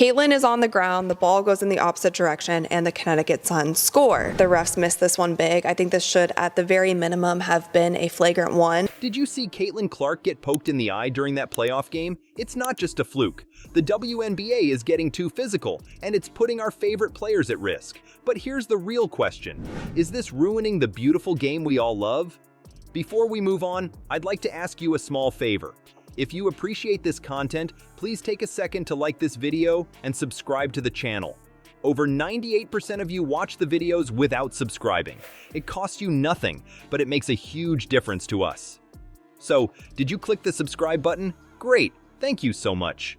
Caitlin is on the ground, the ball goes in the opposite direction, and the Connecticut Sun score. The refs missed this one big. I think this should, at the very minimum, have been a flagrant one. Did you see Caitlin Clark get poked in the eye during that playoff game? It's not just a fluke. The WNBA is getting too physical, and it's putting our favorite players at risk. But here's the real question. Is this ruining the beautiful game we all love? Before we move on, I'd like to ask you a small favor. If you appreciate this content, please take a second to like this video and subscribe to the channel. Over 98% of you watch the videos without subscribing. It costs you nothing, but it makes a huge difference to us. So, did you click the subscribe button? Great, thank you so much.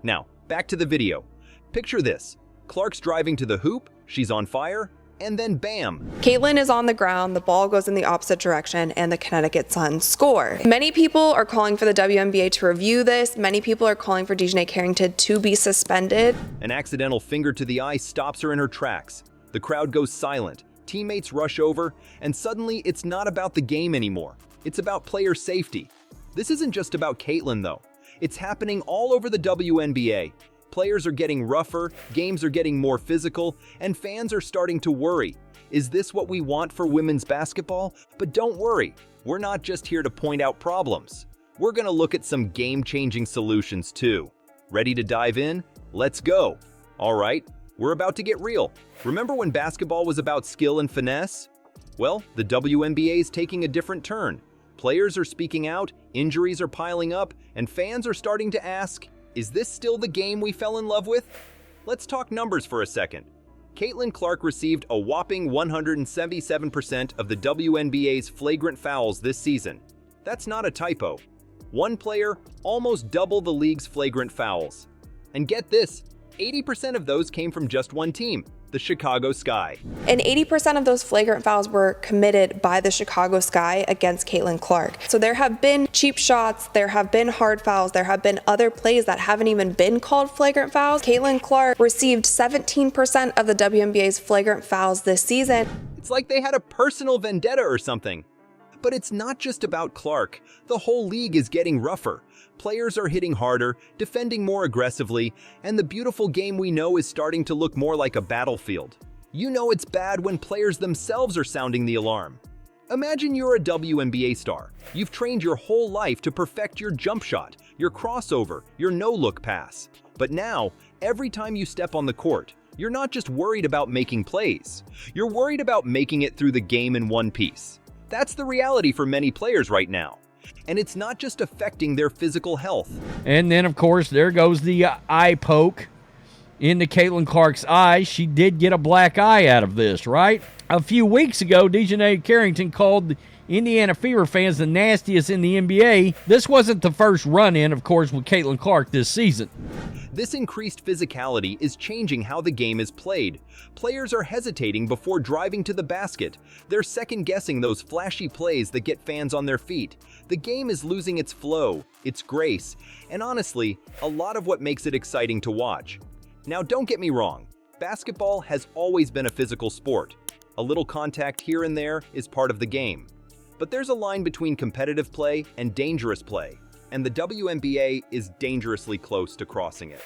Now, back to the video. Picture this. Clark's driving to the hoop, she's on fire, and then bam! Caitlin is on the ground, the ball goes in the opposite direction, and the Connecticut Sun score. Many people are calling for the WNBA to review this. Many people are calling for DeJounte Carrington to be suspended. An accidental finger to the eye stops her in her tracks. The crowd goes silent, teammates rush over, and suddenly it's not about the game anymore. It's about player safety. This isn't just about Caitlin though. It's happening all over the WNBA. Players are getting rougher, games are getting more physical, and fans are starting to worry. Is this what we want for women's basketball? But don't worry, we're not just here to point out problems. We're gonna look at some game-changing solutions too. Ready to dive in? Let's go. All right, we're about to get real. Remember when basketball was about skill and finesse? Well, the WNBA is taking a different turn. Players are speaking out, injuries are piling up, and fans are starting to ask, is this still the game we fell in love with? Let's talk numbers for a second. Caitlin Clark received a whopping 177% of the WNBA's flagrant fouls this season. That's not a typo. One player, almost double the league's flagrant fouls. And get this, 80% of those came from just one team, the Chicago Sky. And 80% of those flagrant fouls were committed by the Chicago Sky against Caitlin Clark. So there have been cheap shots, there have been hard fouls, there have been other plays that haven't even been called flagrant fouls. Caitlin Clark received 17% of the WNBA's flagrant fouls this season. It's like they had a personal vendetta or something. But it's not just about Clark. The whole league is getting rougher. Players are hitting harder, defending more aggressively, and the beautiful game we know is starting to look more like a battlefield. You know it's bad when players themselves are sounding the alarm. Imagine you're a WNBA star. You've trained your whole life to perfect your jump shot, your crossover, your no-look pass. But now, every time you step on the court, you're not just worried about making plays. You're worried about making it through the game in one piece. That's the reality for many players right now. And it's not just affecting their physical health. And then, of course, there goes the eye poke into Caitlin Clark's eye. She did get a black eye out of this, right? A few weeks ago, DeJounte Carrington called the Indiana Fever fans the nastiest in the NBA. This wasn't the first run-in, of course, with Caitlin Clark this season. This increased physicality is changing how the game is played. Players are hesitating before driving to the basket. They're second-guessing those flashy plays that get fans on their feet. The game is losing its flow, its grace, and honestly, a lot of what makes it exciting to watch. Now, don't get me wrong. Basketball has always been a physical sport. A little contact here and there is part of the game. But there's a line between competitive play and dangerous play, and the WNBA is dangerously close to crossing it.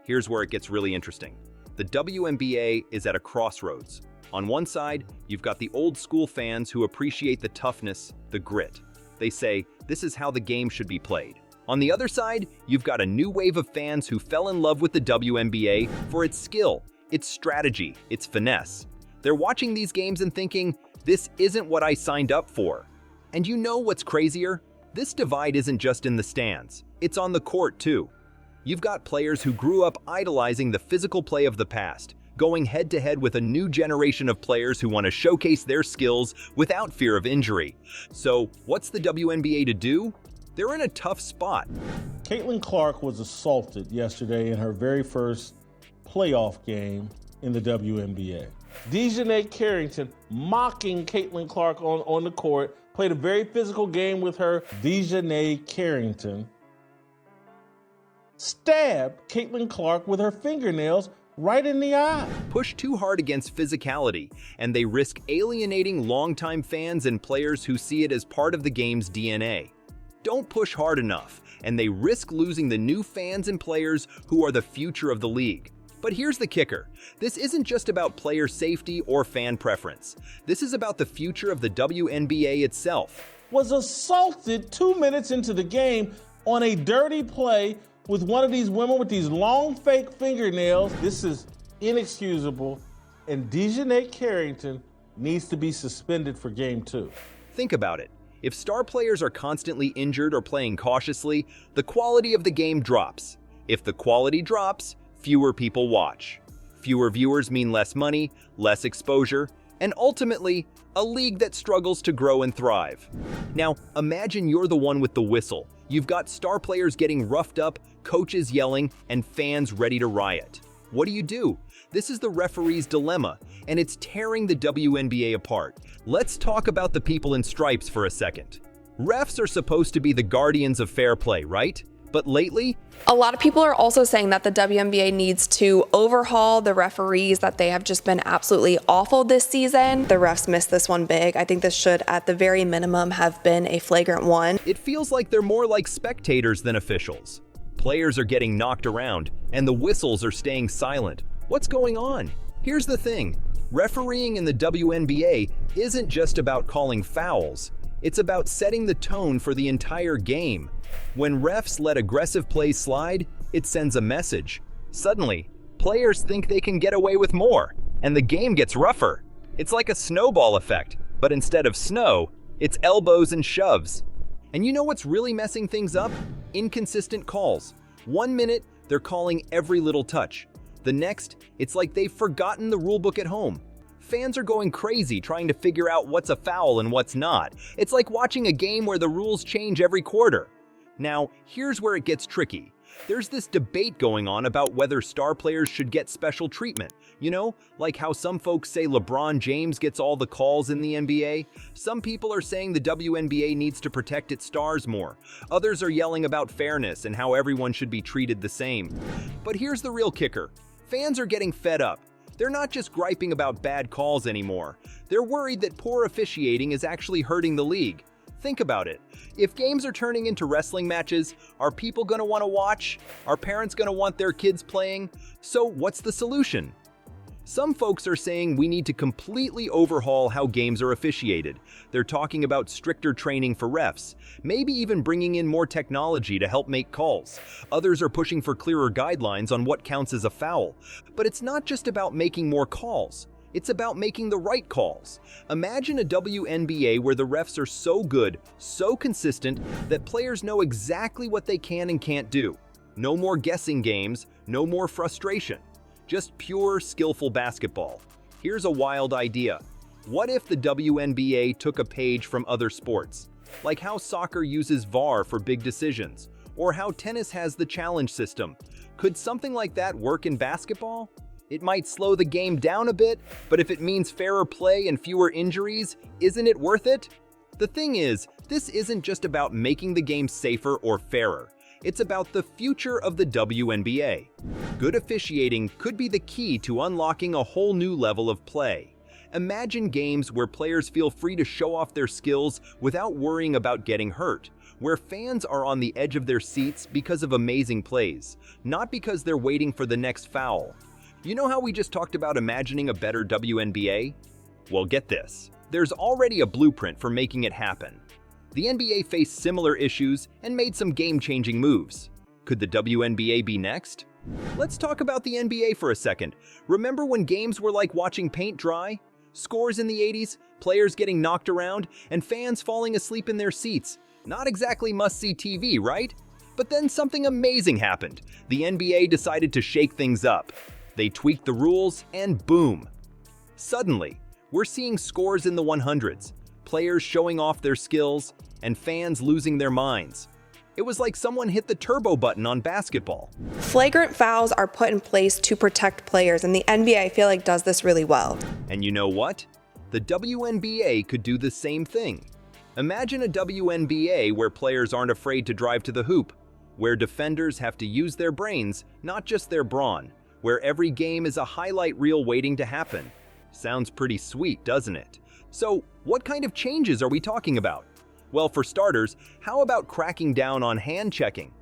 Here's where it gets really interesting. The WNBA is at a crossroads. On one side, you've got the old school fans who appreciate the toughness, the grit. They say, this is how the game should be played. On the other side, you've got a new wave of fans who fell in love with the WNBA for its skill, its strategy, its finesse. They're watching these games and thinking, this isn't what I signed up for. And you know what's crazier? This divide isn't just in the stands, it's on the court too. You've got players who grew up idolizing the physical play of the past, going head-to-head with a new generation of players who want to showcase their skills without fear of injury. So, what's the WNBA to do? They're in a tough spot. Caitlin Clark was assaulted yesterday in her very first playoff game in the WNBA. DeJounte Carrington mocking Caitlin Clark on the court, played a very physical game with her. DeJounte Carrington stabbed Caitlin Clark with her fingernails right in the eye. Push too hard against physicality, and they risk alienating longtime fans and players who see it as part of the game's DNA. Don't push hard enough, and they risk losing the new fans and players who are the future of the league. But here's the kicker. This isn't just about player safety or fan preference. This is about the future of the WNBA itself. Was assaulted 2 minutes into the game on a dirty play with one of these women with these long fake fingernails. This is inexcusable, and DeJounte Carrington needs to be suspended for game 2. Think about it. If star players are constantly injured or playing cautiously, the quality of the game drops. If the quality drops, fewer people watch. Fewer viewers mean less money, less exposure, and ultimately, a league that struggles to grow and thrive. Now, imagine you're the one with the whistle. You've got star players getting roughed up, coaches yelling, and fans ready to riot. What do? This is the referee's dilemma, and it's tearing the WNBA apart. Let's talk about the people in stripes for a second. Refs are supposed to be the guardians of fair play, right? But lately, a lot of people are also saying that the WNBA needs to overhaul the referees, that they have just been absolutely awful this season. The refs missed this one big. I think this should, at the very minimum, have been a flagrant one. It feels like they're more like spectators than officials. Players are getting knocked around, and the whistles are staying silent. What's going on? Here's the thing. Refereeing in the WNBA isn't just about calling fouls. It's about setting the tone for the entire game. When refs let aggressive plays slide, it sends a message. Suddenly, players think they can get away with more, and the game gets rougher. It's like a snowball effect, but instead of snow, it's elbows and shoves. And you know what's really messing things up? Inconsistent calls. 1 minute, they're calling every little touch. The next, it's like they've forgotten the rulebook at home. Fans are going crazy trying to figure out what's a foul and what's not. It's like watching a game where the rules change every quarter. Now, here's where it gets tricky. There's this debate going on about whether star players should get special treatment. You know, like how some folks say LeBron James gets all the calls in the NBA. Some people are saying the WNBA needs to protect its stars more. Others are yelling about fairness and how everyone should be treated the same. But here's the real kicker. Fans are getting fed up. They're not just griping about bad calls anymore. They're worried that poor officiating is actually hurting the league. Think about it. If games are turning into wrestling matches, are people going to want to watch? Are parents going to want their kids playing? So what's the solution? Some folks are saying we need to completely overhaul how games are officiated. They're talking about stricter training for refs, maybe even bringing in more technology to help make calls. Others are pushing for clearer guidelines on what counts as a foul. But it's not just about making more calls. It's about making the right calls. Imagine a WNBA where the refs are so good, so consistent, that players know exactly what they can and can't do. No more guessing games, no more frustration. Just pure, skillful basketball. Here's a wild idea. What if the WNBA took a page from other sports? Like how soccer uses VAR for big decisions, or how tennis has the challenge system. Could something like that work in basketball? It might slow the game down a bit, but if it means fairer play and fewer injuries, isn't it worth it? The thing is, this isn't just about making the game safer or fairer. It's about the future of the WNBA. Good officiating could be the key to unlocking a whole new level of play. Imagine games where players feel free to show off their skills without worrying about getting hurt, where fans are on the edge of their seats because of amazing plays, not because they're waiting for the next foul. You know how we just talked about imagining a better WNBA? Well, get this. There's already a blueprint for making it happen. The NBA faced similar issues and made some game-changing moves. Could the WNBA be next? Let's talk about the NBA for a second. Remember when games were like watching paint dry? Scores in the 80s, players getting knocked around, and fans falling asleep in their seats. Not exactly must-see TV, right? But then something amazing happened. The NBA decided to shake things up. They tweaked the rules, and boom! Suddenly, we're seeing scores in the 100s, players showing off their skills, and fans losing their minds. It was like someone hit the turbo button on basketball. Flagrant fouls are put in place to protect players, and the NBA, I feel like, does this really well. And you know what? The WNBA could do the same thing. Imagine a WNBA where players aren't afraid to drive to the hoop, where defenders have to use their brains, not just their brawn, where every game is a highlight reel waiting to happen. Sounds pretty sweet, doesn't it? So, what kind of changes are we talking about? Well, for starters, how about cracking down on hand checking?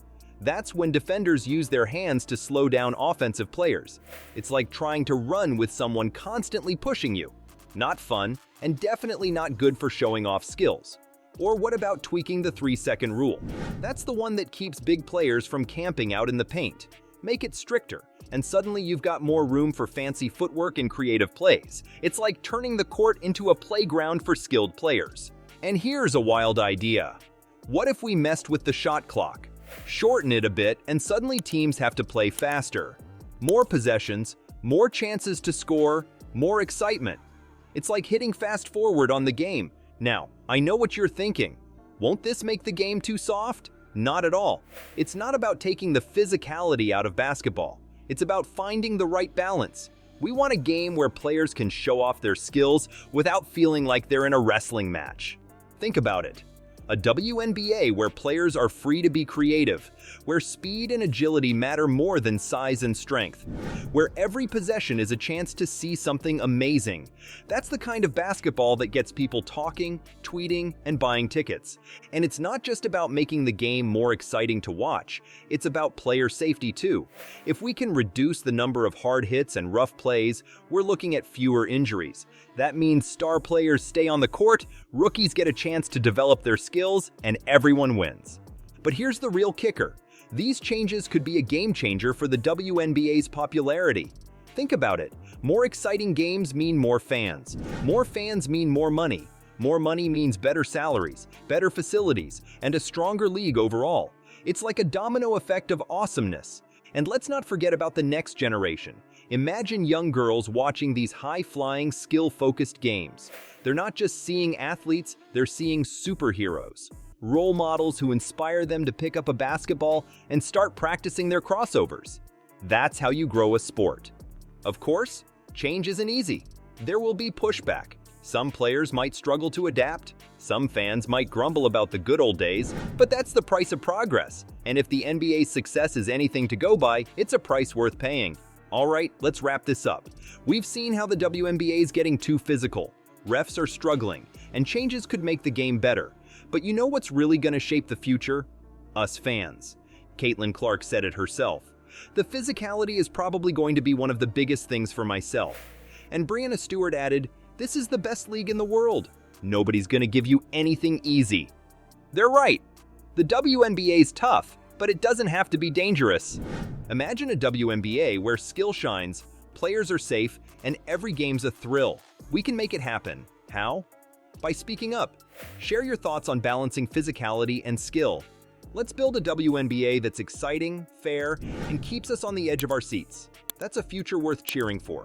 That's when defenders use their hands to slow down offensive players. It's like trying to run with someone constantly pushing you. Not fun, and definitely not good for showing off skills. Or what about tweaking the 3-second rule? That's the one that keeps big players from camping out in the paint. Make it stricter, and suddenly you've got more room for fancy footwork and creative plays. It's like turning the court into a playground for skilled players. And here's a wild idea. What if we messed with the shot clock? Shorten it a bit, and suddenly teams have to play faster. More possessions, more chances to score, more excitement. It's like hitting fast forward on the game. Now, I know what you're thinking. Won't this make the game too soft? Not at all. It's not about taking the physicality out of basketball. It's about finding the right balance. We want a game where players can show off their skills without feeling like they're in a wrestling match. Think about it. A WNBA where players are free to be creative, where speed and agility matter more than size and strength, where every possession is a chance to see something amazing. That's the kind of basketball that gets people talking, tweeting, and buying tickets. And it's not just about making the game more exciting to watch, it's about player safety too. If we can reduce the number of hard hits and rough plays, we're looking at fewer injuries. That means star players stay on the court, rookies get a chance to develop their skills, and everyone wins. But here's the real kicker. These changes could be a game changer for the WNBA's popularity. Think about it. More exciting games mean more fans. More fans mean more money. More money means better salaries, better facilities, and a stronger league overall. It's like a domino effect of awesomeness. And let's not forget about the next generation. Imagine young girls watching these high-flying, skill-focused games. They're not just seeing athletes, they're seeing superheroes. Role models who inspire them to pick up a basketball and start practicing their crossovers. That's how you grow a sport. Of course, change isn't easy. There will be pushback. Some players might struggle to adapt. Some fans might grumble about the good old days, but that's the price of progress. And if the NBA's success is anything to go by, it's a price worth paying. All right, let's wrap this up. We've seen how the WNBA is getting too physical. Refs are struggling, and changes could make the game better. But you know what's really going to shape the future? Us fans. Caitlin Clark said it herself. The physicality is probably going to be one of the biggest things for myself. And Breanna Stewart added, "This is the best league in the world. Nobody's going to give you anything easy." They're right. The WNBA's tough, but it doesn't have to be dangerous. Imagine a WNBA where skill shines, players are safe, and every game's a thrill. We can make it happen. How? By speaking up. Share your thoughts on balancing physicality and skill. Let's build a WNBA that's exciting, fair, and keeps us on the edge of our seats. That's a future worth cheering for.